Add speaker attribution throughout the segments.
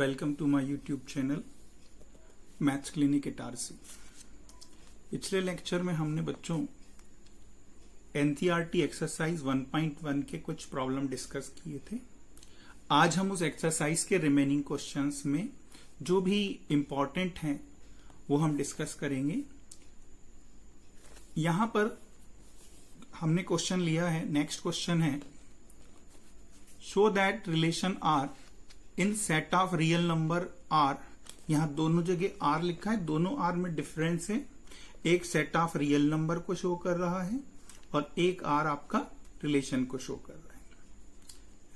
Speaker 1: Welcome to my YouTube channel maths clinic Itarsi. पिछले lecture में हमने बच्चों एनसीईआरटी एक्सरसाइज 1.1 के कुछ प्रॉब्लम डिस्कस किए थे। आज हम उस एक्सरसाइज के रिमेनिंग क्वेश्चंस में जो भी इंपॉर्टेंट हैं वो हम डिस्कस करेंगे। यहां पर हमने क्वेश्चन लिया है, नेक्स्ट क्वेश्चन है show that relation R in set of real number R. यहां दोनों जगह आर लिखा है, दोनों आर में डिफरेंस है। एक सेट ऑफ रियल नंबर को शो कर रहा है और एक आर आपका रिलेशन को शो कर रहा है।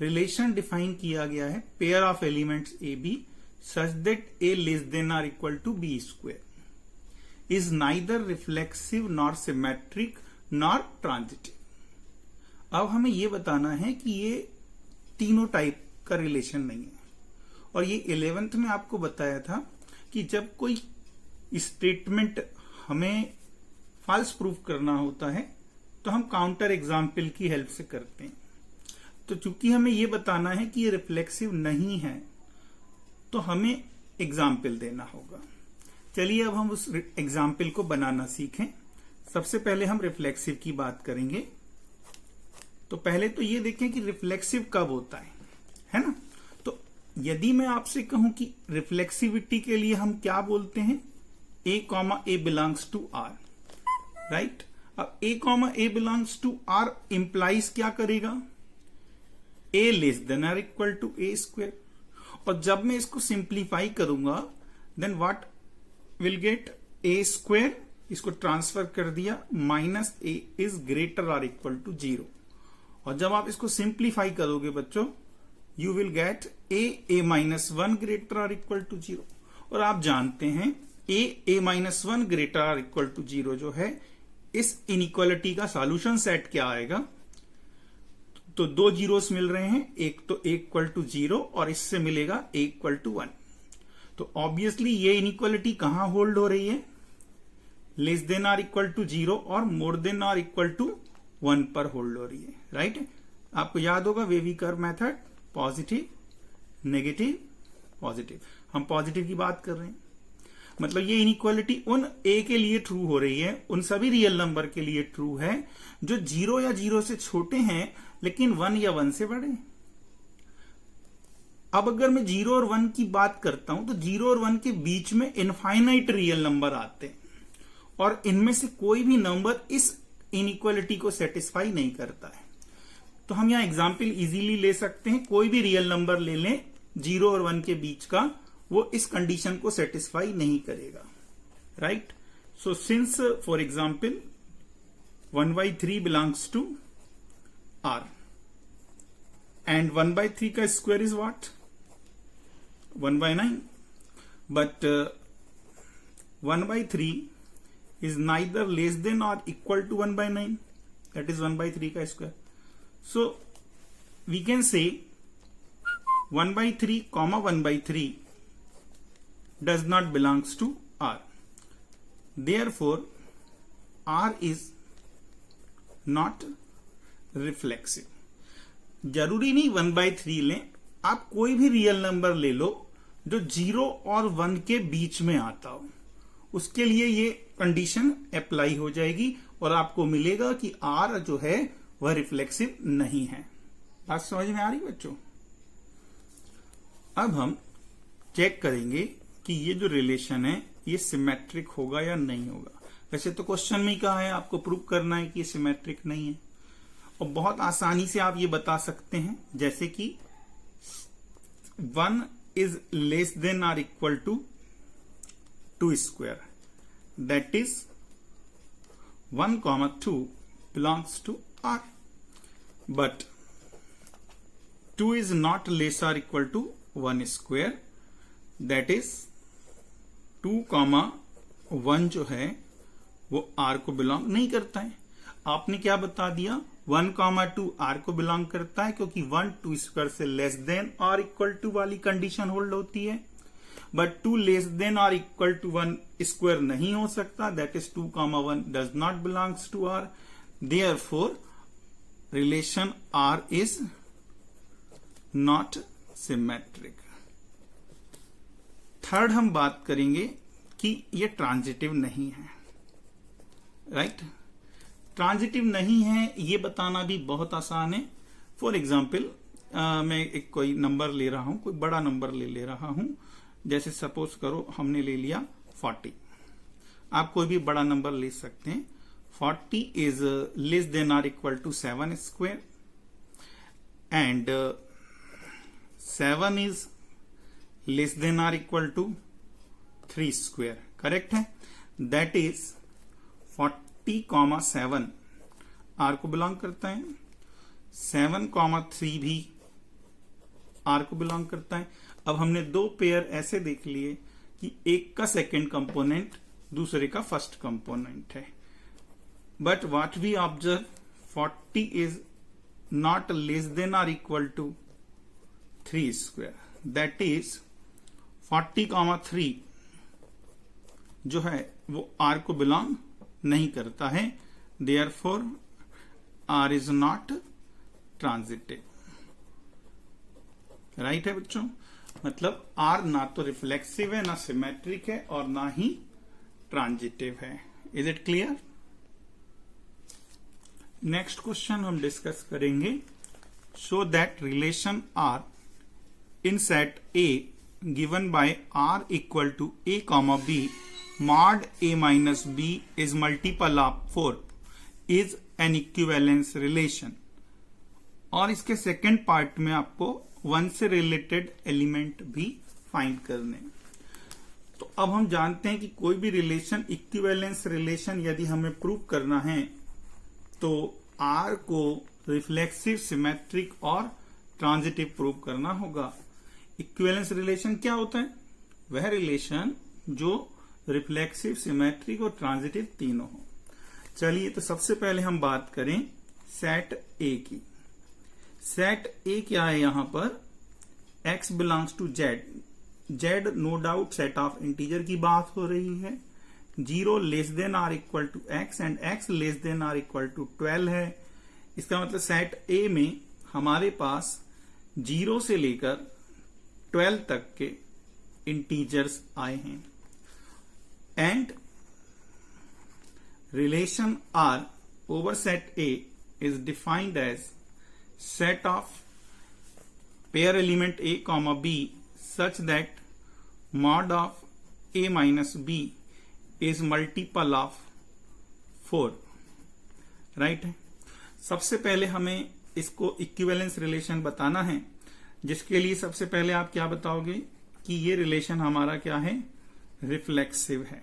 Speaker 1: रिलेशन डिफाइन किया गया है pair of elements A B such that A less than or equal to B square is neither reflexive nor symmetric nor transitive. अब हमें यह बताना है कि ये तीनों टाइप का रिलेशन नहीं है। और ये 11th में आपको बताया था कि जब कोई स्टेटमेंट हमें फॉल्स प्रूफ करना होता है तो हम काउंटर एग्जाम्पल की हेल्प से करते हैं। तो चूंकि हमें ये बताना है कि ये रिफ्लेक्सिव नहीं है तो हमें एग्जाम्पल देना होगा। चलिए अब हम उस एग्जाम्पल को बनाना सीखें। सबसे पहले हम रिफ्लेक्सिव की बात करेंगे। तो पहले तो ये देखें कि रिफ्लेक्सिव कब होता है ना। तो यदि मैं आपसे कहूं कि रिफ्लेक्सिविटी के लिए हम क्या बोलते हैं, a comma A belongs to R, right. अब a comma A belongs to R implies क्या करेगा, a less than or equal to A square. और जब मैं इसको सिंप्लीफाई करूंगा then what will get, A square, इसको ट्रांसफर कर दिया, minus A is greater or equal to 0। और जब आप इसको सिंप्लीफाई करोगे बच्चों you will get A minus 1 greater or equal to 0। और आप जानते हैं A minus 1 greater or equal to 0 जो है, इस इनइक्वालिटी का सॉल्यूशन सेट क्या आएगा। तो दो जीरोस मिल रहे हैं, एक तो ए इक्वल टू 0 और इससे मिलेगा ए इक्वल टू 1। तो ऑब्वियसली ये इनइक्वालिटी कहां होल्ड हो रही है, less than or equal to 0 और more than or equal to 1 पर होल्ड हो रही है, राइट। आपको याद होगा wavy curve method, positive negative positive. हम पॉजिटिव की बात कर रहे हैं, मतलब ये इनइक्वालिटी उन ए के लिए ट्रू हो रही है, उन सभी रियल नंबर के लिए ट्रू है जो 0 या 0 से छोटे हैं लेकिन 1 या 1 से बड़े। अब अगर मैं 0 और 1 की बात करता हूं तो 0 और 1 के बीच में इनफाइनाइट रियल नंबर आते हैं और इनमें से कोई भी नंबर इस इनइक्वालिटी को सेटिस्फाई नहीं करता है। तो हम यहां एग्जाम्पल इजीली ले सकते हैं, कोई भी रियल नंबर ले लें 0 और 1 के बीच का, वो इस कंडीशन को सेटिस्फाई नहीं करेगा, right. So since for example 1/3 belongs to R and 1/3 का square is what, 1/9, but 1/3 is neither less than or equal to 1/9, that is 1/3 का square. So we can say 1/3 comma 1/3 does not belongs to R. Therefore R is not reflexive. जरूरी नहीं 1/3 लें, आप कोई भी real number ले लो जो 0 और 1 के बीच में आता हो, उसके लिए ये कंडीशन अप्लाई हो जाएगी और आपको मिलेगा कि आर जो है वह रिफ्लेक्सिव नहीं है। बात समझ में आ रही बच्चों। अब हम चेक करेंगे कि ये जो रिलेशन है ये सिमेट्रिक होगा या नहीं होगा। वैसे तो क्वेश्चन में ही कहा है आपको प्रूव करना है कि ये सिमेट्रिक नहीं है, और बहुत आसानी से आप ये बता सकते हैं, जैसे कि 1 is less than or equal to 2 square, that is 1 comma 2 belongs to R, but 2 is not less or equal to 1 square, that is 2 comma 1 जो है वो R को बिलोंग नहीं करता है। आपने क्या बता दिया, 1 comma 2 R को बिलोंग करता है क्योंकि 1 2 स्क्वायर से लेस देन और इक्वल टू वाली कंडीशन होल्ड होती है, बट 2 लेस देन और इक्वल टू 1 स्क्वायर नहीं हो सकता, that is 2 comma 1 does not belongs to R. Therefore relation R is not symmetric. Third हम बात करेंगे कि ये ट्रांजिटिव नहीं है, राइट। ट्रांजिटिव नहीं है ये बताना भी बहुत आसान है। फॉर एग्जाम्पल मैं एक कोई नंबर ले रहा हूं, कोई बड़ा नंबर ले रहा हूं, जैसे सपोज करो हमने ले लिया 40। आप कोई भी बड़ा नंबर ले सकते हैं। 40 is less than or equal to 7 square and 7 is less than or equal to 3 square, correct है। दैट इज 40,7 आर को बिलोंग करता है, 7,3 भी आर को बिलोंग करता है। अब हमने दो पेयर ऐसे देख लिए कि एक का सेकेंड कंपोनेंट दूसरे का फर्स्ट कंपोनेंट है, but what we observe 40 is not less than or equal to 3 square, that is 40,3 जो है वो आर को बिलोंग नहीं करता है, therefore R is not transitive, right है बच्चों। मतलब आर ना तो रिफ्लेक्सिव है, ना सिमेट्रिक है और ना ही ट्रांजिटिव है। Is it clear? Next question हम डिस्कस करेंगे। Show that relation R in set A given by R equal to A comma B mod a minus b is multiple of 4 is an equivalence relation। और इसके second part में आपको 1 से related element भी find करने। तो अब हम जानते हैं कि कोई भी रिलेशन इक्विवेलेंस रिलेशन यदि हमें प्रूव करना है तो R को रिफ्लेक्सिव, सिमेट्रिक और ट्रांजिटिव प्रूव करना होगा। इक्विवेलेंस रिलेशन क्या होता है? वह रिलेशन जो रिफ्लेक्सिव, सिमेट्रिक और ट्रांजिटिव तीनों हो। चलिए तो सबसे पहले हम बात करें सेट ए की। सेट ए क्या है? यहां पर x belongs to z no doubt set of integer की बात हो रही है। 0 less than or equal to x and x less than or equal to 12 है। इसका मतलब सेट ए में हमारे पास 0 से लेकर 12 तक के इंटीजर्स आए हैं and relation R over set A is defined as set of pair element A comma B such that mod of A minus B is multiple of 4, right है। सबसे पहले हमें इसको इक्विवेलेंस रिलेशन बताना है, जिसके लिए सबसे पहले आप क्या बताओगे कि ये रिलेशन हमारा क्या है? रिफ्लेक्सिव है।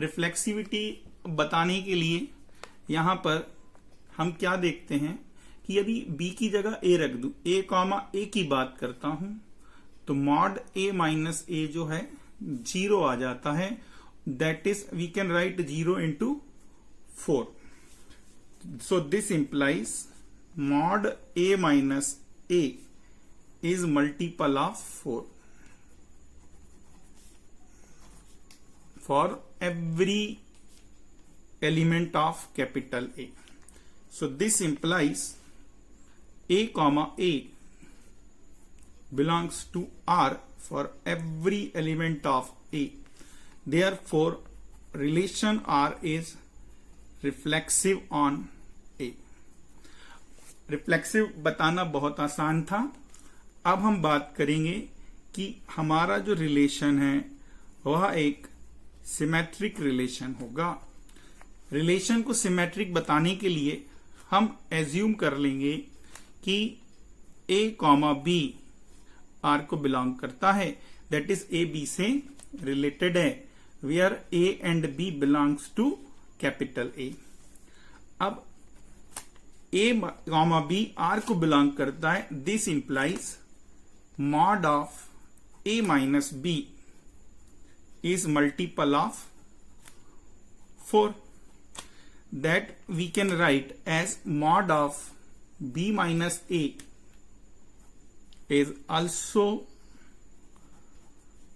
Speaker 1: रिफ्लेक्सिविटी बताने के लिए यहां पर हम क्या देखते हैं कि यदि b की जगह a रख दूं, a कॉमा a की बात करता हूं तो मॉड a माइनस a जो है 0 आ जाता है। That is we can write 0 into 4। So this implies mod a minus a is multiple of 4 for every element of capital A. So this implies A comma A belongs to R for every element of A. Therefore, relation R is reflexive on A. Reflexive बताना बहुत आसान था। अब हम बात करेंगे कि हमारा जो रिलेशन है वह एक सिमेट्रिक रिलेशन होगा। रिलेशन को सिमेट्रिक बताने के लिए हम एज्यूम कर लेंगे कि a कॉमा b r को बिलोंग करता है, दैट इज a b से रिलेटेड है, where a and b belongs to capital A। अब a कॉमा b r को बिलोंग करता है, this implies mod of a minus b is multiple of 4, that we can write as mod of b minus a is also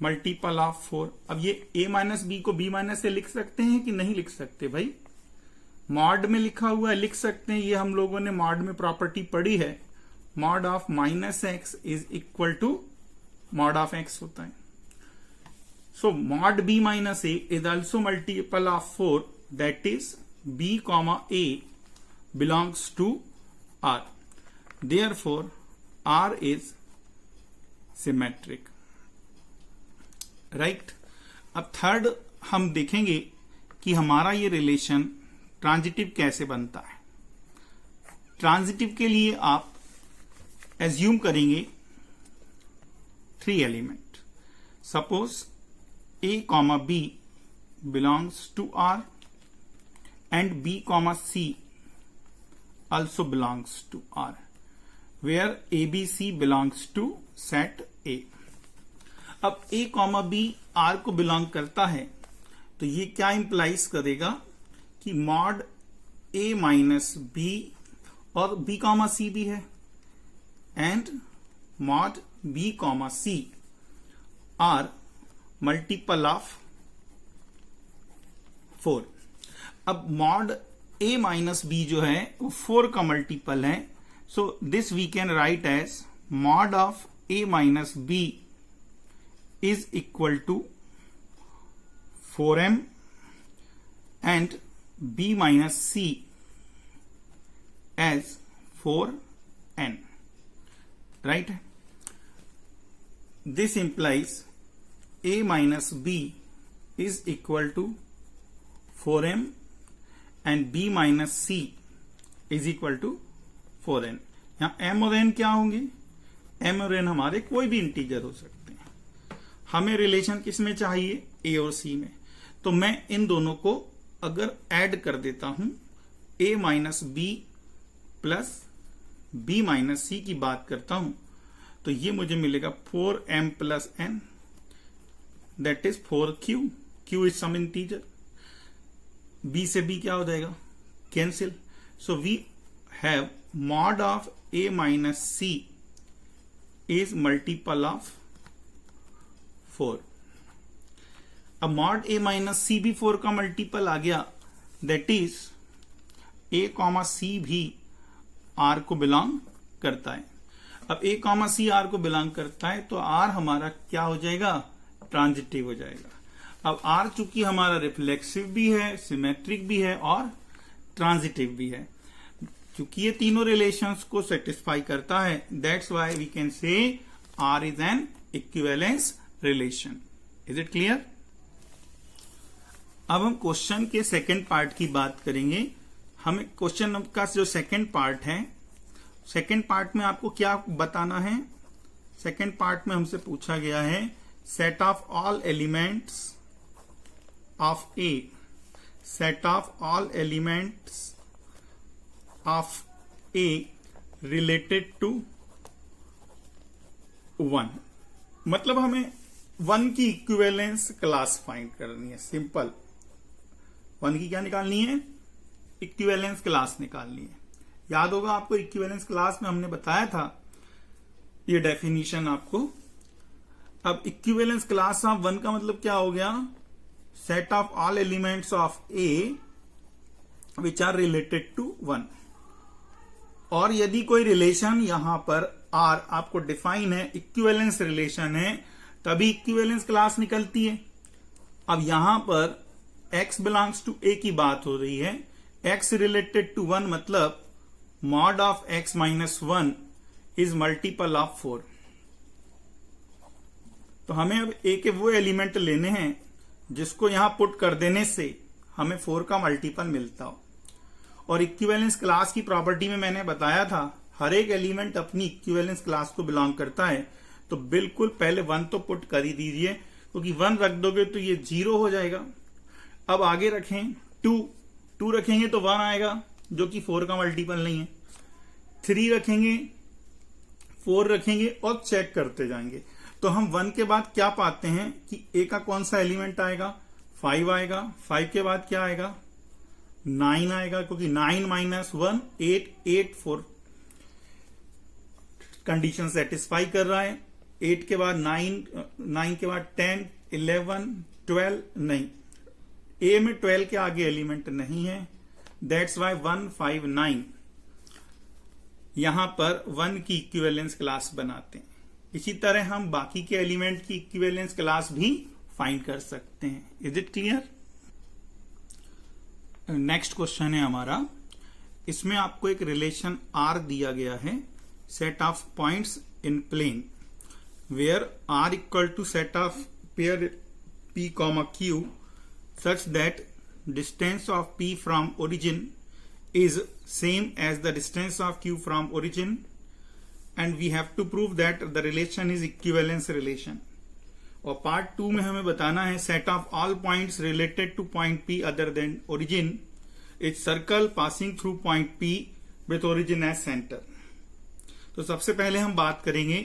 Speaker 1: multiple of 4। अब ये a minus b को b minus से लिख सकते हैं कि नहीं लिख सकते? भाई मॉड में लिखा हुआ है, लिख सकते हैं। ये हम लोगों ने मॉड में प्रॉपर्टी पढ़ी है, mod of minus x is equal to mod of x होता है। So mod b minus a is also multiple of 4, that is b comma a belongs to R. Therefore R is symmetric. Right? अब third हम देखेंगे कि हमारा ये relation transitive कैसे बनता है. ट्रांजिटिव के लिए आप एज्यूम करेंगे 3 element. Suppose a comma b belongs to R and b comma c also belongs to R, where ABC belongs to set A. अब a comma b R को बिलोंग करता है तो ये क्या इंप्लाइज करेगा कि मॉड a माइनस b और b comma c भी है and mod b comma c are multiple of 4. अब मॉड a माइनस b जो है वो 4 का मल्टीपल है. So this we can write as mod of a minus b is equal to 4m and b minus c as 4n. Right? This implies a minus b is equal to 4m and b minus c is equal to 4n. यहां m और n क्या होंगे? m और n हमारे कोई भी integer हो सकते हैं. हमें रिलेशन किस में चाहिए? a और c में. तो मैं इन दोनों को अगर ऐड कर देता हूं, a minus b plus b minus c की बात करता हूं, तो ये मुझे मिलेगा 4m plus n, that is 4q. q is some integer. b से b क्या हो जाएगा? Cancel. So we have mod of a minus c is multiple of 4. अब mod a minus c भी 4 का मल्टीपल आ गया, that is a comma c भी r को बिलोंग करता है. अब a comma c r को बिलोंग करता है तो r हमारा क्या हो जाएगा? ट्रांजिटिव हो जाएगा. अब R चूंकि हमारा रिफ्लेक्सिव भी है, सिमेट्रिक भी है और ट्रांजिटिव भी है, क्योंकि ये तीनों रिलेशंस को सेटिस्फाई करता है, that's why we can say R is an equivalence relation. Is it clear? अब हम क्वेश्चन के सेकंड पार्ट की बात करेंगे. हमें क्वेश्चन का जो सेकंड पार्ट है, सेकंड पार्ट में आपको क्या बताना है? सेकंड पार्ट में हमसे पूछा गया है set of all elements of A, set of all elements of A related to 1. मतलब हमें 1 की इक्विवेलेंस क्लास फाइंड करनी है. सिंपल. 1 की क्या निकालनी है? इक्विवेलेंस क्लास निकालनी है. याद होगा आपको इक्विवेलेंस क्लास में हमने बताया था ये डेफिनेशन आपको. अब इक्विवेलेंस क्लास ऑफ 1 का मतलब क्या हो गया? Set of all elements of A which are related to 1. और यदि कोई रिलेशन यहां पर R आपको डिफाइन है, इक्विवेलेंस रिलेशन है, तभी इक्विवेलेंस क्लास निकलती है. अब यहां पर x बिलोंग्स टू a की बात हो रही है. x रिलेटेड टू 1 मतलब mod of x minus 1 is multiple of 4. तो हमें अब a के वो एलिमेंट लेने हैं जिसको यहां पुट कर देने से हमें 4 का मल्टीपल मिलता हो. और इक्विवेलेंस क्लास की प्रॉपर्टी में मैंने बताया था हर एक एलिमेंट अपनी इक्विवेलेंस क्लास को बिलोंग करता है. तो बिल्कुल पहले 1 तो पुट कर ही दीजिए, क्योंकि 1 रख दोगे तो ये 0 हो जाएगा. अब आगे रखें 2 रखेंगे तो 1 आएगा, जो कि 4 का मल्टीपल नहीं है. 3 रखेंगे, 4 रखेंगे और चेक करते जाएंगे. तो हम 1 के बाद क्या पाते हैं कि a का कौन सा एलिमेंट आएगा? 5 आएगा. 5 के बाद क्या आएगा? 9 आएगा, क्योंकि 9 माइनस 1 8, 8 4 कंडीशन सेटिस्फाई कर रहा है. 8 के बाद 9 के बाद 10, 11, 12 नहीं. a में 12 के आगे एलिमेंट नहीं है, दैट्स वाई 1, 5, 9 यहां पर 1 की इक्विवेलेंस क्लास बनाते हैं. इसी तरह हम बाकी के एलिमेंट की इक्विवेलेंस क्लास भी फाइंड कर सकते हैं। Is it clear? Next question है हमारा, इसमें आपको एक रिलेशन आर दिया गया है, set of points in plane where R equal to set of pair p comma q such that distance of p from origin is same as the distance of q from origin, and we have to prove that the relation is equivalence relation. और part 2 में हमें बताना है set of all points related to point p other than origin is circle passing through point p with origin as centre. तो सबसे पहले हम बात करेंगे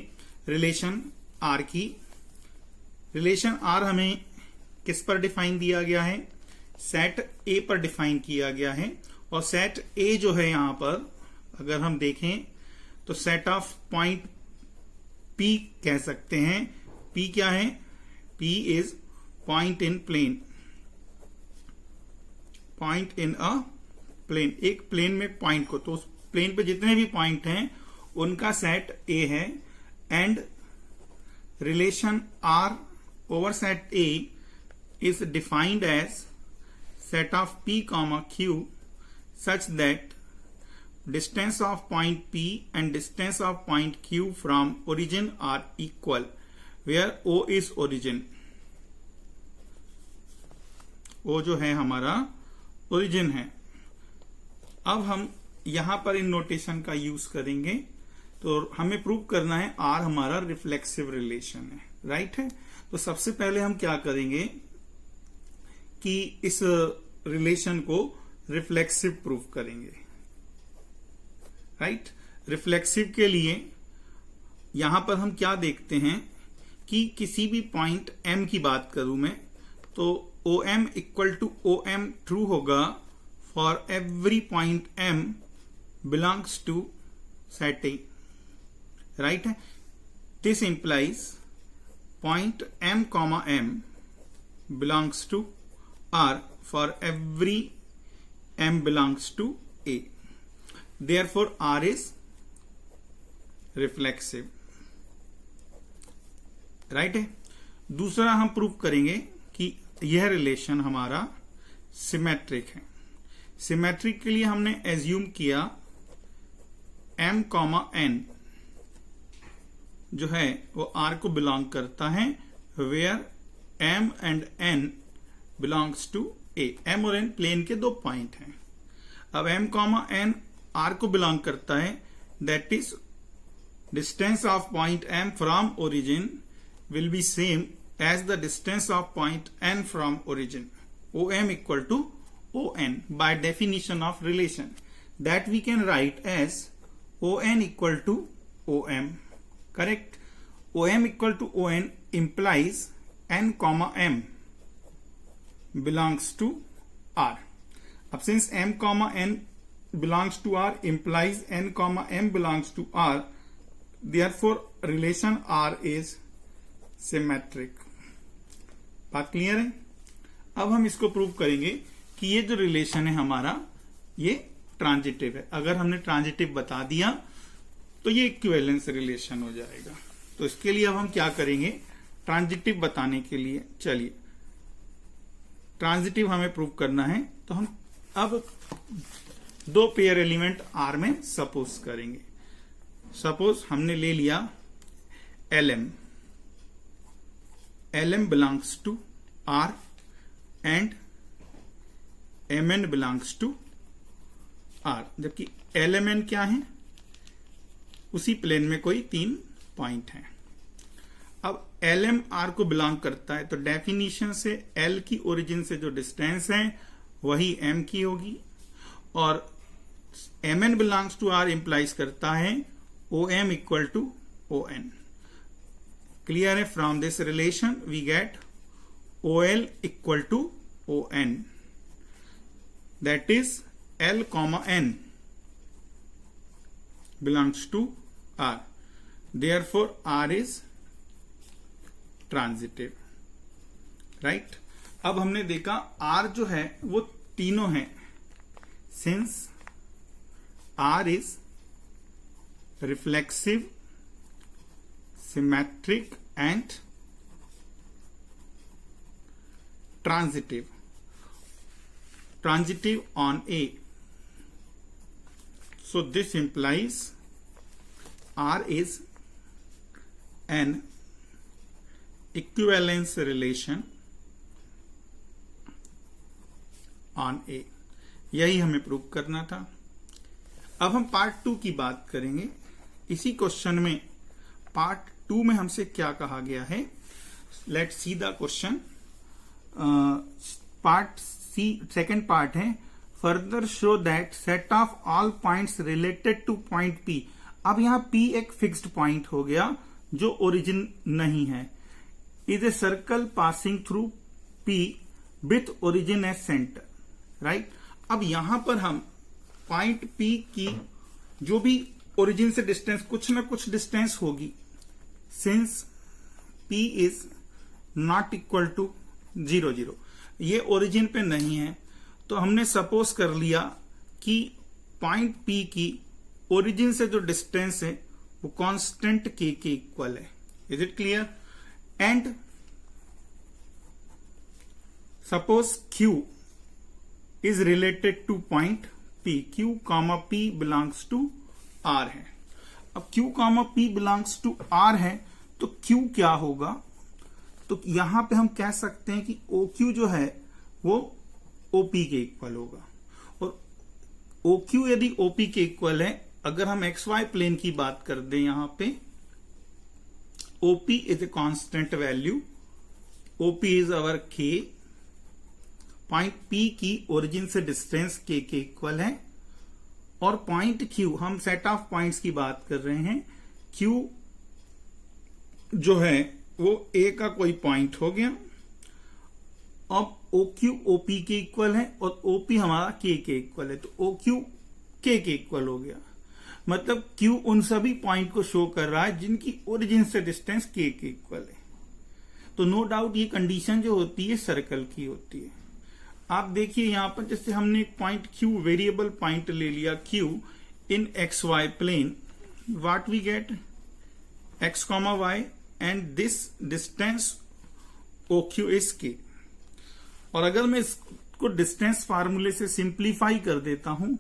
Speaker 1: रिलेशन r की। रिलेशन r हमें किस पर डिफाइन दिया गया है? सेट ए पर डिफाइन किया गया है, और सेट ए जो है यहां पर अगर हम देखें तो सेट ऑफ पॉइंट P कह सकते हैं। P क्या है? P is point in plane, point in a plane, एक प्लेन में पॉइंट को, तो उस प्लेन पे जितने भी पॉइंट हैं उनका सेट ए है। And relation R over set A is defined as set of P comma Q such that distance of point P and distance of point Q from origin are equal where O is origin. O जो है हमारा origin है। अब हम यहां पर इन notation का use करेंगे, तो हमें प्रूव करना है R हमारा रिफ्लेक्सिव रिलेशन है, राइट है। तो सबसे पहले हम क्या करेंगे कि इस रिलेशन को रिफ्लेक्सिव प्रूव करेंगे, राइट। रिफ्लेक्सिव के लिए यहां पर हम क्या देखते हैं कि किसी भी पॉइंट M की बात करूं मैं, तो OM equal to OM true होगा for every point M belongs to set A, right है। This implies point M comma M belongs to R for every M belongs to A. Therefore, R is reflexive. Right है। दूसरा हम prove करेंगे कि यह relation हमारा symmetric है। Symmetric के लिए हमने एज्यूम किया M comma N जो है वो R को बिलोंग करता है, where M and N belongs to A। M और N प्लेन के दो पॉइंट हैं। अब M कॉमा N R को बिलोंग करता है, that is distance of point M from origin will be same as the distance of point N from origin, OM equal to ON by definition of relation that we can write as ON equal to OM। Correct? OM equal to ON implies N comma M belongs to R. अब since M comma N belongs to R implies N comma M belongs to R, therefore relation R is symmetric. बात clear है? अब हम इसको prove करेंगे कि ये जो रिलेशन है हमारा ये ट्रांजिटिव है। अगर हमने ट्रांजिटिव बता दिया तो ये इक्विवेलेंस रिलेशन हो जाएगा। तो इसके लिए अब हम क्या करेंगे, ट्रांजिटिव बताने के लिए, चलिए ट्रांजिटिव हमें प्रूव करना है, तो हम अब दो पेयर एलिमेंट R में सपोज करेंगे। सपोज हमने ले लिया LM belongs to R and MN belongs to R, जबकि LMN क्या है, उसी प्लेन में कोई तीन पॉइंट हैं। अब LM R को बिलोंग करता है, तो डेफिनेशन से L की ओरिजिन से जो डिस्टेंस है वही M की होगी, और MN belongs to R implies करता है OM equal to ON। Clear है? From this relation we get OL equal to ON, that is L comma N belongs to R. Therefore, R is transitive. Right? अब हमने देखा R जो है वो तीनों है। Since R is reflexive, symmetric and transitive on A. So this implies R is an equivalence relation on A. यही हमें प्रूव करना था। अब हम पार्ट 2 की बात करेंगे। इसी क्वेश्चन में पार्ट 2 में हमसे क्या कहा गया है, let's see the question. Part C second part है, further show that set of all points related to point P। अब यहां P एक फिक्स्ड पॉइंट हो गया जो ओरिजिन नहीं है। Is a circle passing through P with origin as centre, right. अब यहां पर हम पॉइंट P की जो भी ओरिजिन से डिस्टेंस, कुछ ना कुछ डिस्टेंस होगी, since P is not equal to 0 0, ये ओरिजिन पे नहीं है, तो हमने सपोज कर लिया कि पॉइंट P की ओरिजिन से जो डिस्टेंस है वो कांस्टेंट K के इक्वल है। Is it clear? And suppose Q is related to point P, Q comma P belongs to R है। अब Q comma P belongs to R है तो Q क्या होगा, तो यहां पे हम कह सकते हैं कि OQ जो है वो OP के इक्वल होगा। और OQ यदि OP के इक्वल है, अगर हम XY प्लेन की बात कर दें, यहां पे OP is a constant value, OP is our K, point P की ओरिजिन से डिस्टेंस K के इक्वल है, और पॉइंट Q, हम सेट ऑफ पॉइंट्स की बात कर रहे हैं, Q जो है वो A का कोई पॉइंट हो गया। अब OQ OP के इक्वल है और OP हमारा K के इक्वल है, तो OQ K के इक्वल हो गया। मतलब Q उन सभी पॉइंट को शो कर रहा है जिनकी ओरिजिन से डिस्टेंस K के इक्वल है। तो नो डाउट ये कंडीशन जो होती है सर्कल की होती है। आप देखिए यहां पर, जैसे हमने एक पॉइंट Q, वेरिएबल पॉइंट ले लिया Q in XY plane, what we get X, Y and this distance OQ is K। और अगर मैं इसको डिस्टेंस फार्मूले से सिंप्लीफाई कर देता हूं,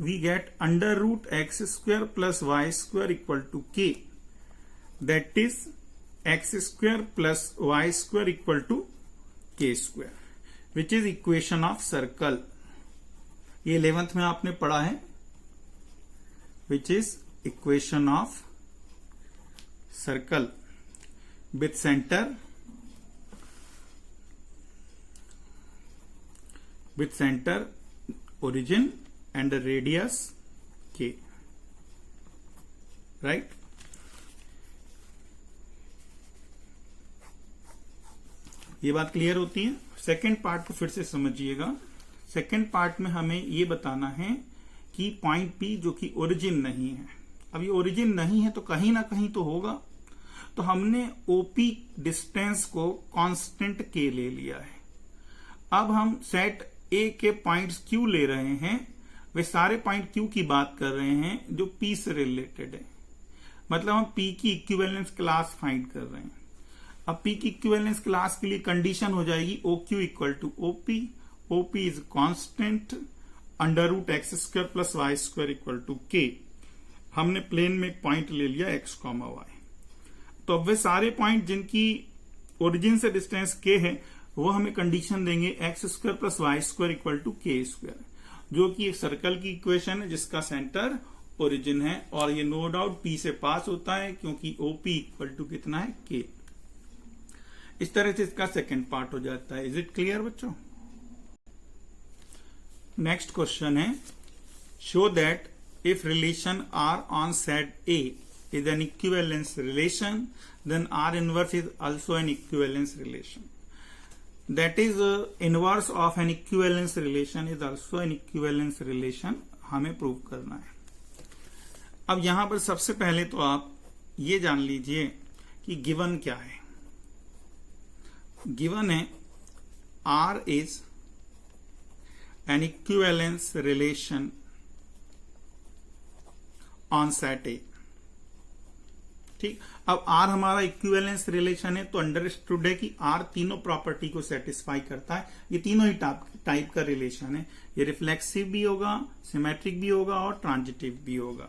Speaker 1: we get under root x square plus y square equal to K, that is x square plus y square equal to K square, which is equation of circle. ये 11th में आपने पढ़ा है, which is equation of circle with centre origin and radius K, right. ये बात clear होती है। Second part को फिर से समझिएगा। सेकेंड पार्ट में हमें ये बताना है कि पॉइंट P जो कि ओरिजिन नहीं है, अब ये ओरिजिन नहीं है तो कहीं ना कहीं तो होगा, तो हमने OP डिस्टेंस को कांस्टेंट K ले लिया है। अब हम सेट A के पॉइंट्स Q ले रहे हैं, वे सारे पॉइंट Q की बात कर रहे हैं जो P से रिलेटेड है, मतलब हम P की इक्विवेलेंस क्लास फाइंड कर रहे हैं। अब P की इक्विवेलेंस क्लास के लिए कंडीशन हो जाएगी OQ equal to OP, OP is constant under root x square plus y square equal to K। हमने प्लेन में एक पॉइंट ले लिया X, Y, तो अब वे सारे पॉइंट जिनकी ओरिजिन से डिस्टेंस K है वो हमें कंडीशन देंगे x square plus y square equal to K square, जो कि एक सर्कल की इक्वेशन है जिसका सेंटर ओरिजिन है, और ये नो डाउट P से पास होता है क्योंकि OP इक्वल टू कितना है K। इस तरह से इसका सेकेंड पार्ट हो जाता है। इज इट क्लियर बच्चों? नेक्स्ट क्वेश्चन है, show that if relation R on set A is an equivalence relation, then R inverse is also an equivalence relation. That is inverse of an equivalence relation is also an equivalence relation, हमें prove करना है। अब यहां पर सबसे पहले तो आप ये जान लीजिए कि गिवन क्या है। गिवन है R is an equivalence relation on set A, ठीक। अब आर हमारा इक्विवेलेंस रिलेशन है, तो अंडरस्टूड है कि आर तीनों प्रॉपर्टी को सेटिस्फाई करता है। ये तीनों ही टाइप का रिलेशन है। ये रिफ्लेक्सिव भी होगा, सिमेट्रिक भी होगा और ट्रांजिटिव भी होगा।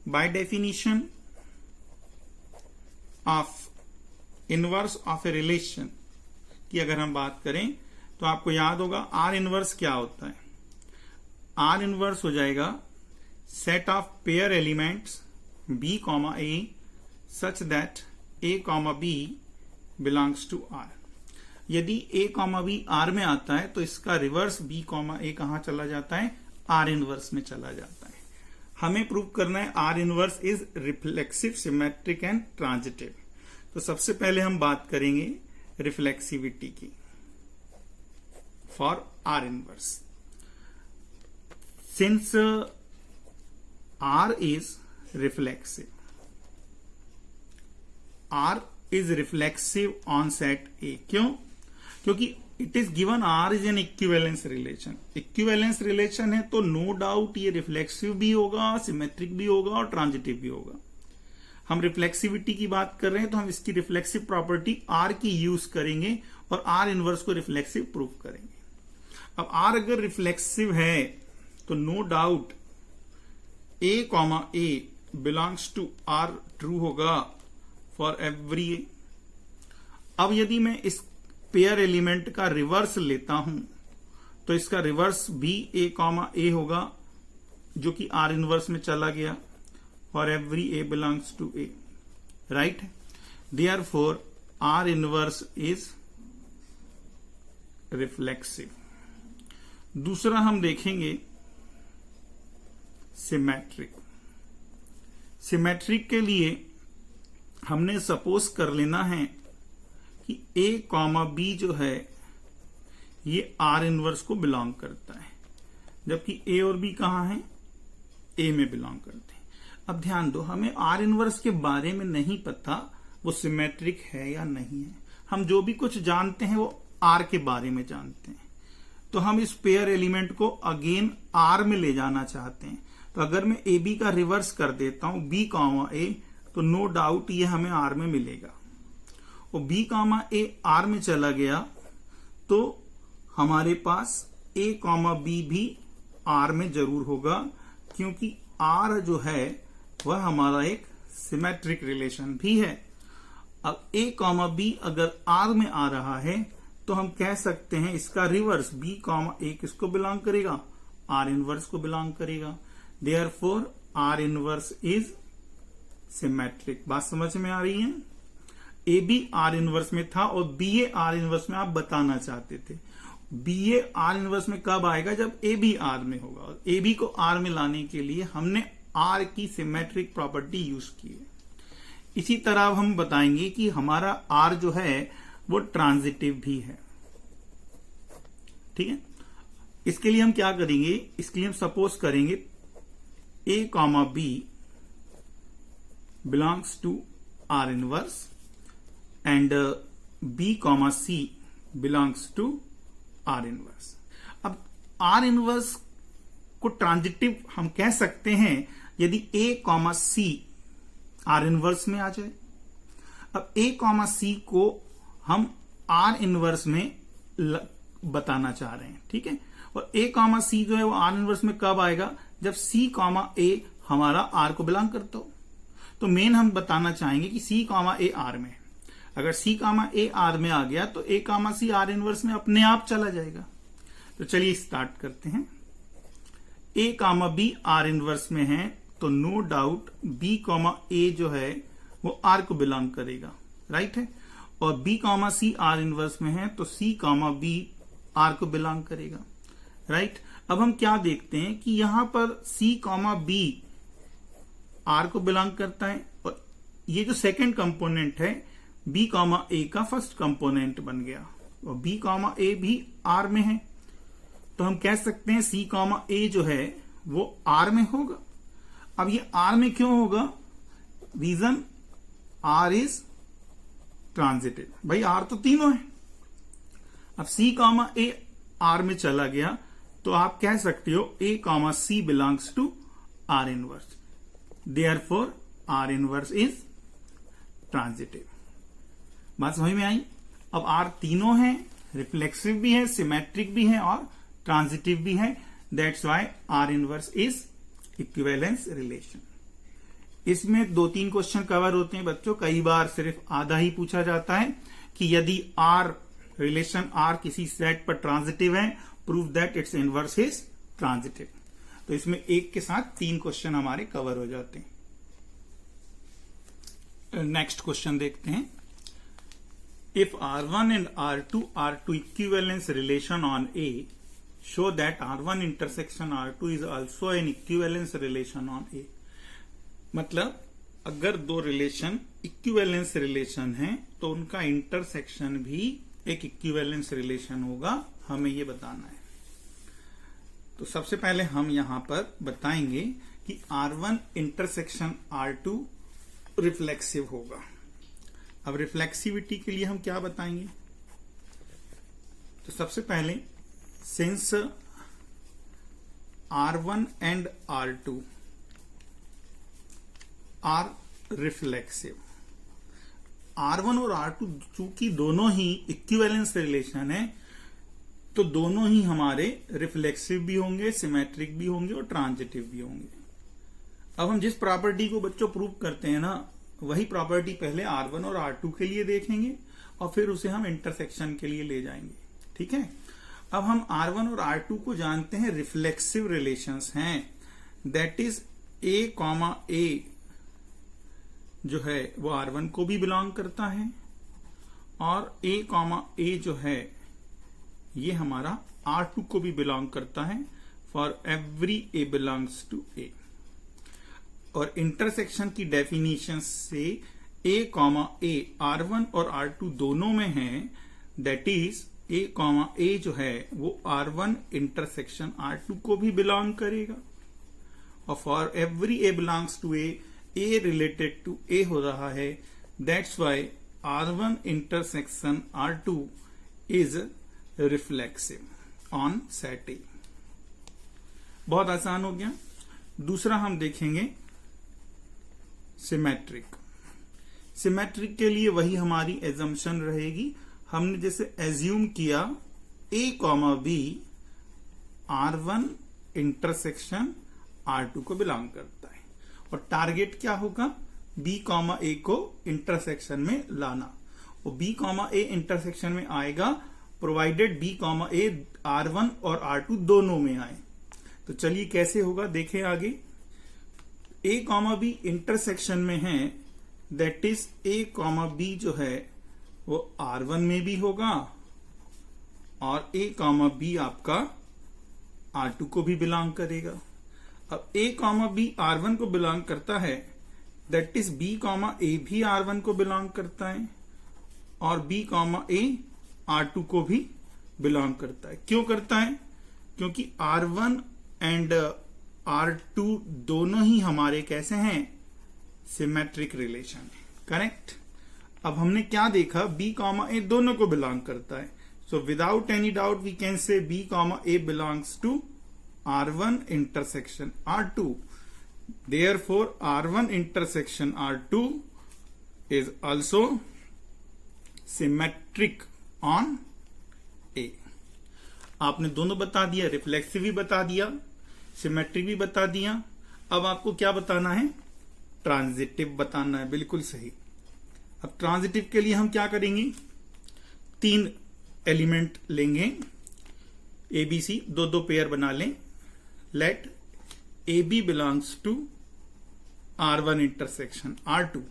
Speaker 1: Bye definition of inverse of a relation की अगर हम बात करें तो आपको याद होगा आर इनवर्स क्या होता है। आर इनवर्स हो जाएगा set of pair elements b comma A such that a comma b belongs to r। यदि a कॉमा b r में आता है तो इसका रिवर्स b कॉमा a कहां चला जाता है, r इनवर्स में चला जाता है। हमें प्रूव करना है r inverse is reflexive, symmetric and transitive. तो सबसे पहले हम बात करेंगे रिफ्लेक्सिविटी की for r inverse. Since R is reflexive. R is reflexive on set A. क्यों? क्योंकि it is given R is an equivalence relation. Equivalence relation है तो no doubt ये रिफ्लेक्सिव भी होगा, सिमेट्रिक भी होगा और ट्रांजिटिव भी होगा। हम रिफ्लेक्सिविटी की बात कर रहे हैं तो हम इसकी रिफ्लेक्सिव प्रॉपर्टी R की यूज करेंगे और R इनवर्स को रिफ्लेक्सिव प्रूव करेंगे। अब R अगर रिफ्लेक्सिव है तो no doubt A comma A belongs to R true होगा फॉर एवरी A। अब यदि मैं इस पेयर एलिमेंट का रिवर्स लेता हूं तो इसका रिवर्स भी A कॉमा A होगा जो कि R इनवर्स में चला गया for every A belongs to A, right. Therefore R inverse is reflexive. दूसरा हम देखेंगे सिमेट्रिक। सिमेट्रिक के लिए हमने सपोज कर लेना है कि A कॉमा B जो है ये R इनवर्स को बिलोंग करता है, जबकि A और B कहां है, A में बिलोंग करते हैं। अब ध्यान दो, हमें R इनवर्स के बारे में नहीं पता वो सिमेट्रिक है या नहीं है। हम जो भी कुछ जानते हैं वो R के बारे में जानते हैं। तो हम इस पेयर एलिमेंट को अगेन R में ले जाना चाहते हैं। तो अगर मैं ए बी का रिवर्स कर देता हूं बी कॉमा ए तो नो डाउट ये हमें आर में मिलेगा। और बी कॉमा ए आर में चला गया तो हमारे पास ए कॉमा बी भी आर में जरूर होगा, क्योंकि आर जो है वह हमारा एक सिमेट्रिक रिलेशन भी है। अब ए कॉमा बी अगर आर में आ रहा है तो हम कह सकते हैं इसका रिवर्स बी कॉमा ए किसको बिलोंग करेगा, आर इनवर्स को बिलोंग करेगा। Therefore, R inverse is symmetric। बात समझ में आ रही है। ए बी आर इनवर्स में था और बी ए आर इनवर्स में आप बताना चाहते थे। बी ए आर इनवर्स में कब आएगा, जब ए बी आर में होगा। और ए बी को आर में लाने के लिए हमने आर की सिमेट्रिक प्रॉपर्टी यूज की है। इसी तरह हम बताएंगे कि हमारा आर जो है वो ट्रांजिटिव भी है। ठीक है, इसके लिए हम क्या करेंगे, इसके लिए हम सपोज करेंगे A comma B belongs to R inverse and B comma C belongs to R inverse। अब R inverse को ट्रांजिटिव हम कह सकते हैं यदि A comma C R inverse में आ जाए। अब A कॉमा C को हम R इनवर्स में बताना चाह रहे हैं, ठीक है। और A कॉमा C जो है वो R इनवर्स में कब आएगा, जब C कॉमा A हमारा R को बिलोंग करता हो। तो मेन हम बताना चाहेंगे कि C कॉमा A R में, अगर C कॉमा A R में आ गया तो A comma C R inverse में अपने आप चला जाएगा। तो चलिए स्टार्ट करते हैं। A comma B R inverse में है तो no doubt B comma A जो है वो R को बिलोंग करेगा, राइट है। और B comma C R inverse में है तो C कॉमा B R को बिलोंग करेगा, राइट। अब हम क्या देखते हैं कि यहां पर C कॉमा B R को बिलोंग करता है और ये जो सेकंड कंपोनेंट है B कॉमा A का फर्स्ट कंपोनेंट बन गया और B कॉमा A भी R में है। तो हम कह सकते हैं C कॉमा A जो है वो R में होगा। अब ये R में क्यों होगा, रीजन R इज ट्रांजिटिव। भाई R तो तीनों है। अब C कॉमा A R में चला गया तो आप कह सकते हो A comma C belongs to R inverse. Therefore R inverse is transitive. बात समझ में आई? अब आर तीनों है, रिफ्लेक्सिव भी है, सिमेट्रिक भी है और ट्रांजिटिव भी है। That's why are inverse is equivalence relation. इसमें 2-3 क्वेश्चन कवर होते हैं बच्चों। कई बार सिर्फ आधा ही पूछा जाता है कि यदि आर रिलेशन आर किसी सेट पर ट्रांजिटिव है, prove that it's inverse is transitive. तो इसमें एक के साथ 3 क्वेश्चन हमारे कवर हो जाते हैं। नेक्स्ट क्वेश्चन देखते हैं। If R1 and R2 are to equivalence relation on A, show that R1 intersection R2 is also an equivalence relation on A। मतलब अगर दो रिलेशन इक्विवेलेंस रिलेशन है तो उनका इंटरसेक्शन भी एक इक्विवेलेंस रिलेशन होगा, हमें ये बताना है। तो सबसे पहले हम यहां पर बताएंगे कि R1 इंटरसेक्शन R2 रिफ्लेक्सिव होगा। अब रिफ्लेक्सिविटी के लिए हम क्या बताएंगे? तो सबसे पहले since R1 and R2 are reflexive, R1 और R2 चूंकि दोनों ही इक्विवेलेंस रिलेशन है तो दोनों ही हमारे रिफ्लेक्सिव भी होंगे, सिमेट्रिक भी होंगे और ट्रांजिटिव भी होंगे। अब हम जिस प्रॉपर्टी को बच्चों प्रूव करते हैं ना, वही प्रॉपर्टी पहले R1 और R2 के लिए देखेंगे और फिर उसे हम इंटरसेक्शन के लिए ले जाएंगे। ठीक है। अब हम R1 और R2 को जानते हैं रिफ्लेक्सिव रिलेशंस हैं। दैट इज A, जो है वो R1 को भी बिलोंग करता है और A जो है ये हमारा R2 को भी बिलोंग करता है। For every A belongs to A। और इंटरसेक्शन की डेफिनेशन से A, R1 और R2 दोनों में है। दैट इज A जो है वो R1 इंटरसेक्शन R2 को भी बिलोंग करेगा। और for every A belongs to A related to A हो रहा है। That's why R1 intersection R2 is reflexive on set A। बहुत आसान हो गया। दूसरा हम देखेंगे सिमेट्रिक। सिमेट्रिक के लिए वही हमारी एजम्पशन रहेगी। हमने जैसे एज्यूम किया A, B R1 intersection R2 को बिलोंग करता है और टारगेट क्या होगा? B, A को इंटरसेक्शन में लाना। और B, A इंटरसेक्शन में आएगा प्रोवाइडेड B, A R1 और R2 दोनों में आए। तो चलिए कैसे होगा देखें आगे। A, B इंटरसेक्शन में है। दैट इज A, B जो है वो R1 में भी होगा और A, B आपका R2 को भी बिलोंग करेगा। अब A, B R1 को बिलोंग करता है। दैट इज B, A भी R1 को बिलोंग करता है और B, A R2 को भी बिलोंग करता है। क्यों करता है? क्योंकि R1 एंड R2 दोनों ही हमारे कैसे हैं? सिमेट्रिक रिलेशन है। करेक्ट। अब हमने क्या देखा? B, A दोनों को बिलोंग करता है। So without any doubt we can say B, A belongs to R1 intersection R2। Therefore R1 intersection R2 is also symmetric on A। आपने दोनों बता दिया, रिफ्लेक्सिव भी बता दिया, सिमेट्रिक भी बता दिया। अब आपको क्या बताना है? ट्रांजिटिव बताना है। बिल्कुल सही। अब ट्रांजिटिव के लिए हम क्या करेंगे? 3 एलिमेंट लेंगे। ABC 2 पेयर बना लें। Let AB belongs to R1 intersection R2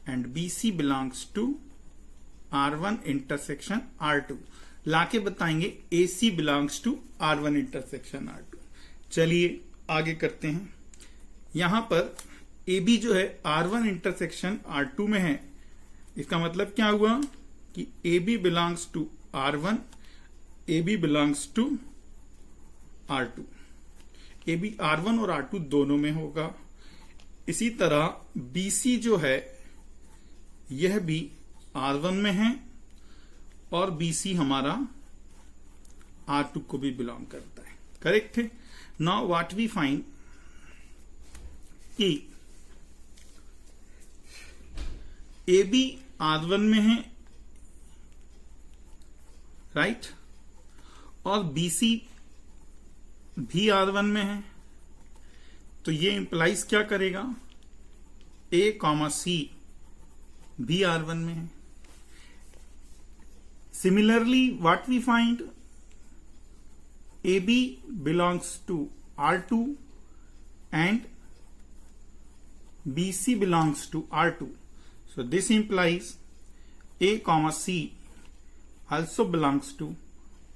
Speaker 1: and BC belongs to R1 intersection R2। लाके बताएंगे AC belongs to R1 intersection R2। चलिए आगे करते हैं। यहां पर AB जो है R1 इंटरसेक्शन R2 में है। इसका मतलब क्या हुआ कि AB belongs to R1, AB belongs to R2। AB R1 और R2 दोनों में होगा। इसी तरह BC जो है यह भी R1 में है और BC हमारा R2 को भी बिलोंग करता है। करेक्ट है। नाउ व्हाट वी फाइंड कि ए बी R1 में है, राइट, और BC भी R1 में है, तो ये इंप्लाइज क्या करेगा, A, C भी R1 में है। Similarly what we find, AB belongs to R2 and BC belongs to R2. So this implies A, C also belongs to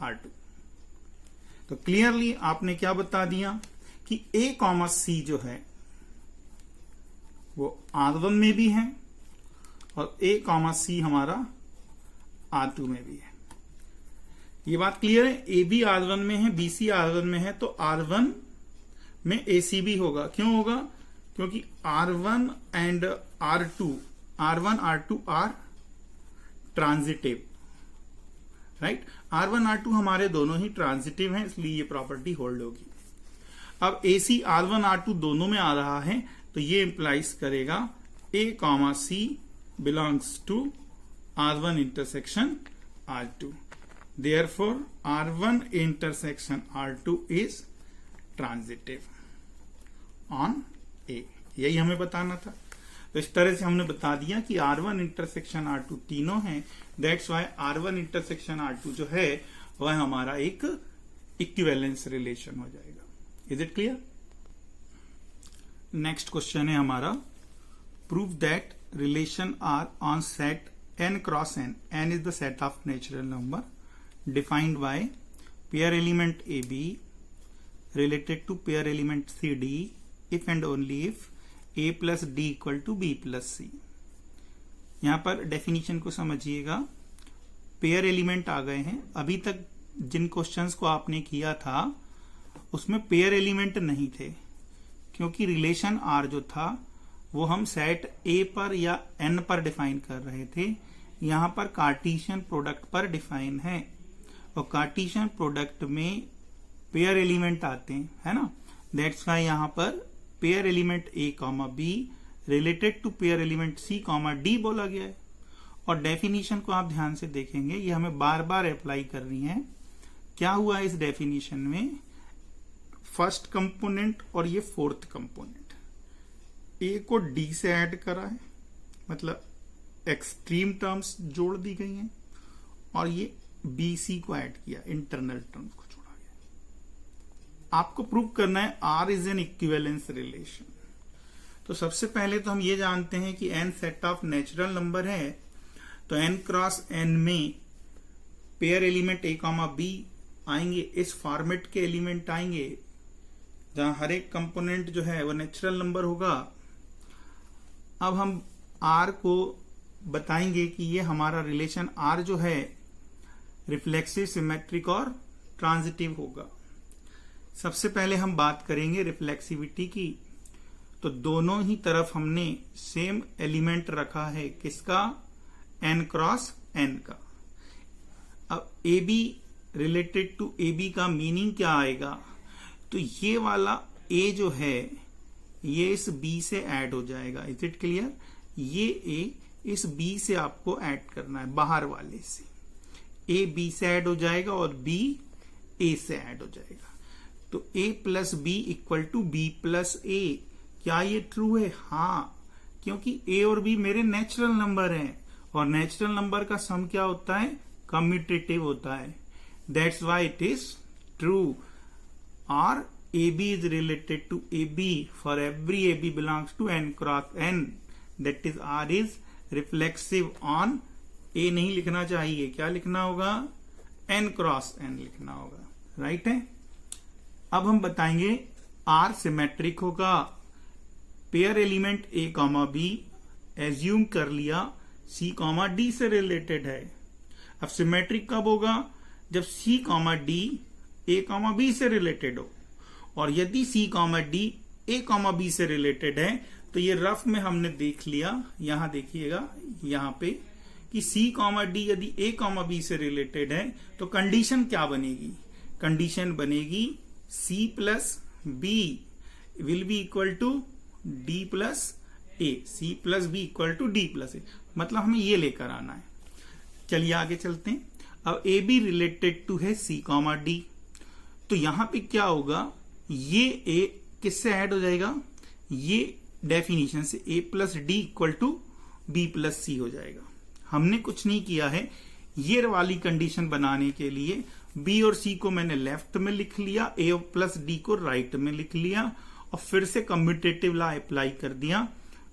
Speaker 1: R2. तो क्लियरली आपने क्या बता दिया कि A, C जो है वो R1 में भी है और A, C हमारा R2 में भी है। ये बात क्लियर है। ए बी R1 में है, BC R1 में है, तो R1 में AC भी होगा। क्यों होगा? क्योंकि R1 and R1 R2 are transitive, right. R1 R2 हमारे दोनों ही ट्रांजिटिव हैं, इसलिए ये प्रॉपर्टी होल्ड होगी। अब AC R1 R2 दोनों में आ रहा है, तो ये इंप्लाइज करेगा A, C belongs to R1 intersection R2। Therefore, R1 intersection R2 is transitive on A। यही हमें बताना था। तो इस तरह से हमने बता दिया कि R1 इंटरसेक्शन R2 तीनों हैं। That's why R1 intersection R2 जो है वह हमारा एक इक्विवेलेंस रिलेशन हो जाएगा। Is it clear? Next question है हमारा, prove that relation R on set n cross n, n is the set of natural number defined by pair element AB related to pair element CD if and only if A plus D equal to B plus C। यहां पर definition को समझिएगा। Pair element आ गए हैं। अभी तक जिन questions को आपने किया था उसमें पेयर एलिमेंट नहीं थे, क्योंकि रिलेशन R जो था वो हम सेट A पर या N पर डिफाइन कर रहे थे। यहां पर कार्टेशियन प्रोडक्ट पर डिफाइन है, और कार्टेशियन प्रोडक्ट में पेयर एलिमेंट आते हैं, है ना। दैट्स वाई यहां पर pair element A, B related to pair element C, D बोला गया है। और डेफिनेशन को आप ध्यान से देखेंगे, ये हमें बार बार अप्लाई करनी है। क्या हुआ इस डेफिनेशन में, फर्स्ट कंपोनेंट और ये फोर्थ कंपोनेंट, A को D से ऐड करा है, मतलब एक्सट्रीम टर्म्स जोड़ दी गई हैं, और ये BC को ऐड किया, इंटरनल टर्म को जोड़ा गया। आपको प्रूव करना है R is an equivalence relation. तो सबसे पहले तो हम ये जानते हैं कि n set of natural number है, तो n क्रॉस n में पेयर एलिमेंट A, B आएंगे। इस फॉर्मेट के एलिमेंट आएंगे जहां हर एक कंपोनेंट जो है वो नेचुरल नंबर होगा। अब हम R को बताएंगे कि ये हमारा रिलेशन R जो है रिफ्लेक्सिव, सिमेट्रिक और ट्रांजिटिव होगा। सबसे पहले हम बात करेंगे रिफ्लेक्सिविटी की। तो दोनों ही तरफ हमने सेम एलिमेंट रखा है, किसका, n क्रॉस n का। अब AB रिलेटेड टू AB का मीनिंग क्या आएगा, तो ये वाला A जो है ये इस B से ऐड हो जाएगा। Is it clear? ये A इस B से आपको ऐड करना है, बाहर वाले से। A B से ऐड हो जाएगा और B A से ऐड हो जाएगा। तो A plus B equal to B plus A। क्या ये ट्रू है? हाँ, क्योंकि A और B मेरे नेचुरल नंबर हैं, और नेचुरल नंबर का सम क्या होता है, कम्यूटेटिव होता है। That's why it is true. और AB is related to AB for every AB belongs to n cross n, that is R is reflexive on A नहीं लिखना चाहिए, क्या लिखना होगा, n क्रॉस n लिखना होगा, राइट है। अब हम बताएंगे R सिमेट्रिक होगा। Pair element A, B assume कर लिया C, D से रिलेटेड है। अब सिमेट्रिक कब होगा, जब C, D A, B से रिलेटेड हो। और यदि C, D A, B से रिलेटेड है, तो ये रफ में हमने देख लिया। यहां देखिएगा यहां पे कि C, D यदि A, B से रिलेटेड है तो कंडीशन क्या बनेगी, कंडीशन बनेगी C plus B will be equal to D plus A, C plus B equal to D plus A। मतलब हमें ये लेकर आना है। चलिए आगे चलते हैं। अब ए बी रिलेटेड टू है सी कॉमा डी, तो यहां पे क्या होगा, ये ए किससे ऐड हो जाएगा, ये डेफिनेशन से A plus D equal to B plus C हो जाएगा। हमने कुछ नहीं किया है, ये वाली कंडीशन बनाने के लिए बी और सी को मैंने लेफ्ट में लिख लिया, ए प्लस डी को राइट में लिख लिया, और फिर से कम्यूटेटिव लॉ अप्लाई कर दिया,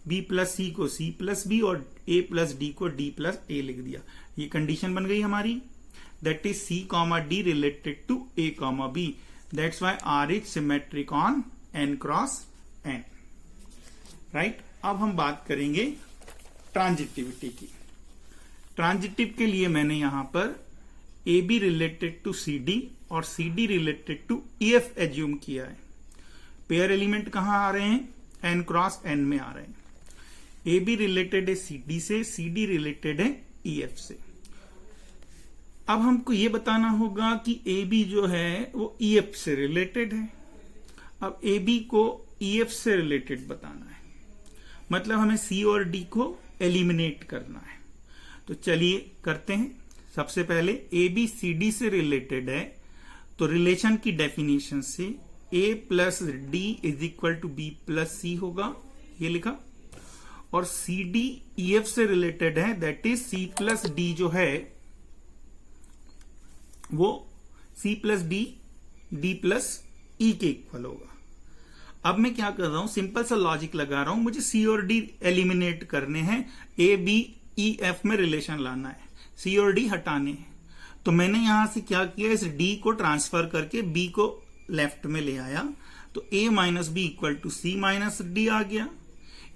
Speaker 1: बी प्लस सी को सी प्लस बी और ए प्लस डी को डी प्लस ए लिख दिया। ये कंडीशन बन गई हमारी, that is C comma D related to A comma B, that's why R is symmetric on N cross N, right. अब हम बात करेंगे ट्रांजिटिविटी की। ट्रांजिटिव के लिए मैंने यहां पर A B related to C D और C D related to E F assume किया है। पेयर एलिमेंट कहां आ रहे हैं, एन क्रॉस एन में आ रहे हैं। ए बी रिलेटेड है सी डी से, सी डी रिलेटेड है ई एफ से। अब हमको ये बताना होगा कि ए बी जो है वो ई एफ से रिलेटेड है। अब ए बी को ई एफ से रिलेटेड बताना है, मतलब हमें सी और डी को एलिमिनेट करना है। तो चलिए करते हैं। सबसे पहले ए बी सी डी से रिलेटेड है, तो रिलेशन की डेफिनेशन से A plus D is equal to B plus C होगा, ये लिखा। और सी डी ई एफ से रिलेटेड है, that is C plus D जो है वो C plus D D plus E के इक्वल होगा। अब मैं क्या कर रहा हूं, सिंपल सा लॉजिक लगा रहा हूं, मुझे सी और डी एलिमिनेट करने हैं, ए बी ई एफ में रिलेशन लाना है, सी और डी हटाने हैं। तो मैंने यहां से क्या किया, इस डी को ट्रांसफर करके बी को लेफ्ट में ले आया, तो A minus B equal to C minus D आ गया।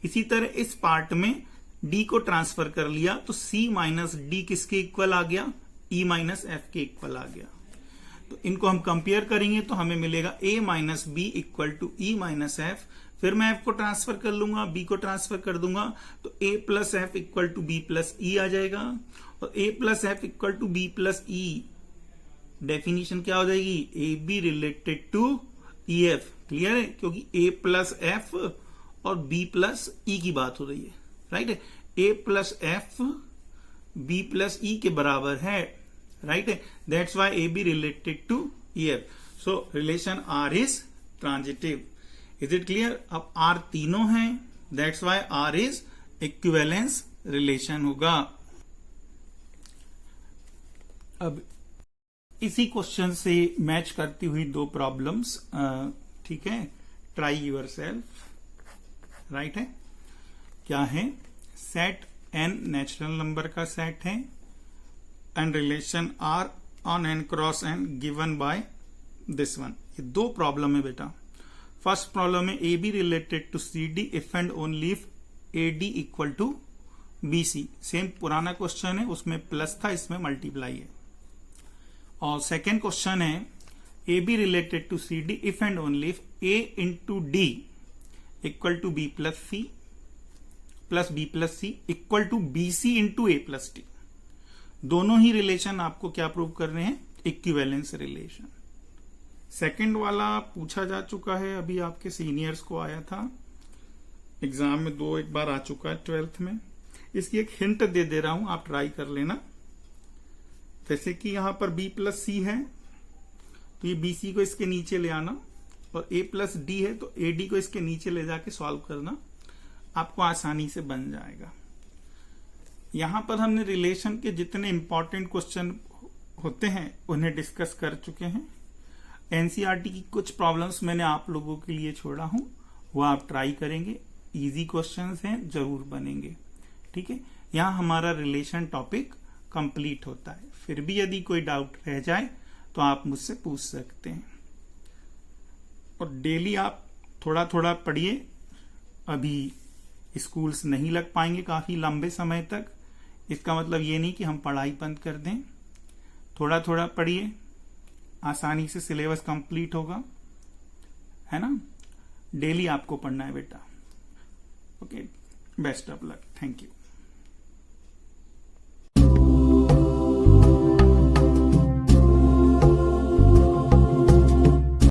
Speaker 1: इसी तरह इस पार्ट में डी को ट्रांसफर कर लिया, तो सी माइनस डी किसके इक्वल आ गया, ई माइनस एफ के इक्वल आ गया। तो इनको हम कंपेयर करेंगे तो हमें मिलेगा A minus B equal to E minus F. फिर मैं एफ को ट्रांसफर कर लूंगा, बी को ट्रांसफर कर दूंगा, तो A plus F equal to B plus E आ जाएगा। और A plus F equal to B plus E definition क्या हो जाएगी, A B related to E F. Clear है, क्योंकि ए प्लस एफ और बी प्लस ई की बात हो रही है, राइट है। A plus F B plus E के बराबर है, राइट है। That's why A B related to E F. So relation R is transitive. Is it clear. अब आर तीनों हैं, that's why R is equivalence relation होगा। अब इसी क्वेश्चन से मैच करती हुई दो प्रॉब्लम्स, ठीक है, ट्राई यूर सेल्फ, राइट है। क्या है, सेट एन नेचुरल नंबर का सेट है and relation R on N cross N given by this one. ये दो प्रॉब्लम है बेटा। फर्स्ट प्रॉब्लम है A B related to C D if and only if A D equal to B C. Same पुराना question है, उसमें plus था, इसमें मल्टीप्लाई है। और सेकेंड क्वेश्चन है A B related to C D if and only if A into D equal to B plus C plus B plus C equal to B C into A plus D. दोनों ही relation आपको क्या prove कर रहे हैं, equivalence relation. Second वाला पूछा जा चुका है, अभी आपके सीनियर्स को आया था एग्जाम में, एक बार आ चुका है 12th में। इसकी एक हिंट दे दे रहा हूं, आप ट्राई कर लेना। जैसे कि यहां पर b प्लस सी है, तो ये बी सी को इसके नीचे ले आना, और a प्लस डी है तो ए डी को इसके नीचे ले जाके सॉल्व करना, आपको आसानी से बन जाएगा। यहां पर हमने रिलेशन के जितने इंपॉर्टेंट क्वेश्चन होते हैं उन्हें डिस्कस कर चुके हैं। एनसीईआरटी की कुछ प्रॉब्लम्स मैंने आप लोगों के लिए छोड़ा हूं, वो आप ट्राई करेंगे। इजी क्वेश्चंस हैं, जरूर बनेंगे, ठीक है। यहां हमारा रिलेशन टॉपिक कंप्लीट होता है। फिर भी यदि कोई डाउट रह जाए तो आप मुझसे पूछ सकते हैं। और डेली आप थोड़ा थोड़ा पढ़िए। अभी स्कूल्स नहीं लग पाएंगे काफी लंबे समय तक, इसका मतलब ये नहीं कि हम पढ़ाई बंद कर दें। थोड़ा थोड़ा पढ़िए, आसानी से सिलेबस कंप्लीट होगा, है ना। डेली आपको पढ़ना है बेटा। Okay, best of luck, thank you.